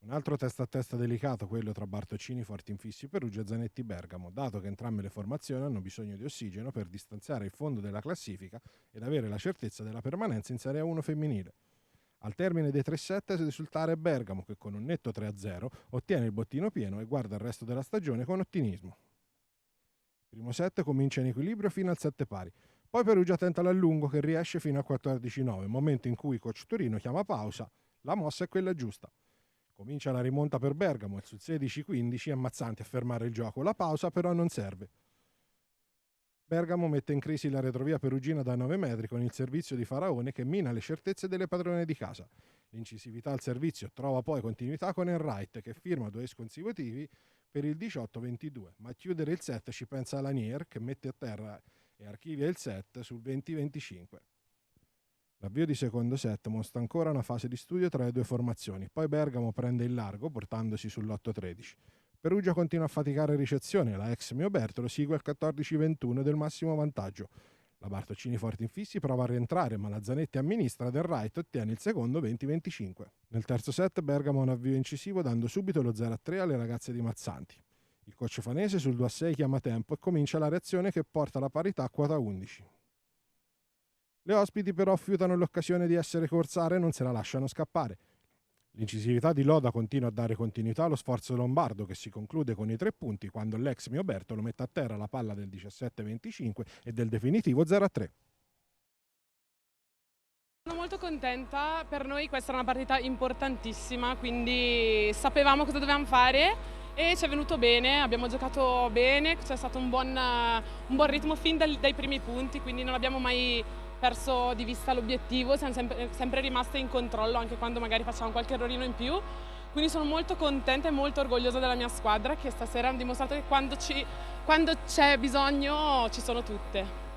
Un altro testa a testa delicato, quello tra Bartoccini, Fortinfissi, Perugia e Zanetti Bergamo, dato che entrambe le formazioni hanno bisogno di ossigeno per distanziare il fondo della classifica ed avere la certezza della permanenza in Serie A1 femminile. Al termine dei 3 set risultare Bergamo che con un netto 3-0 ottiene il bottino pieno e guarda il resto della stagione con ottimismo. Il primo set comincia in equilibrio fino al 7 pari. Poi Perugia tenta l'allungo che riesce fino a 14-9, momento in cui coach Torino chiama pausa. La mossa è quella giusta. Comincia la rimonta per Bergamo e sul 16-15 ammazzanti a fermare il gioco. La pausa però non serve. Bergamo mette in crisi la retrovia perugina da 9 metri con il servizio di Faraone che mina le certezze delle padrone di casa. L'incisività al servizio trova poi continuità con Enright che firma 2 consecutivi per il 18-22, ma a chiudere il set ci pensa Lanier che mette a terra e archivia il set sul 20-25. L'avvio di secondo set mostra ancora una fase di studio tra le due formazioni, poi Bergamo prende il largo portandosi sull'8-13. Perugia continua a faticare ricezione, la ex Miobertolo segue al 14-21 del massimo vantaggio. La Bartoccini Fortinfissi prova a rientrare, ma la Zanetti amministra del right ottiene il secondo 20-25. Nel terzo set Bergamo ha un avvio incisivo dando subito lo 0-3 alle ragazze di Mazzanti. Il coach fanese sul 2-6 chiama tempo e comincia la reazione che porta alla parità a quota 11. Le ospiti però fiutano l'occasione di essere corsare e non se la lasciano scappare. L'incisività di Loda continua a dare continuità allo sforzo lombardo che si conclude con i 3 punti quando l'ex Mioberto lo mette a terra la palla del 17-25 e del definitivo 0-3. Sono molto contenta, per noi questa era una partita importantissima, quindi sapevamo cosa dovevamo fare e ci è venuto bene, abbiamo giocato bene, c'è stato un buon ritmo fin dai primi punti, quindi non abbiamo mai perso di vista l'obiettivo, siamo sempre rimaste in controllo anche quando magari facciamo qualche errorino in più, quindi sono molto contenta e molto orgogliosa della mia squadra che stasera hanno dimostrato che quando c'è bisogno ci sono tutte.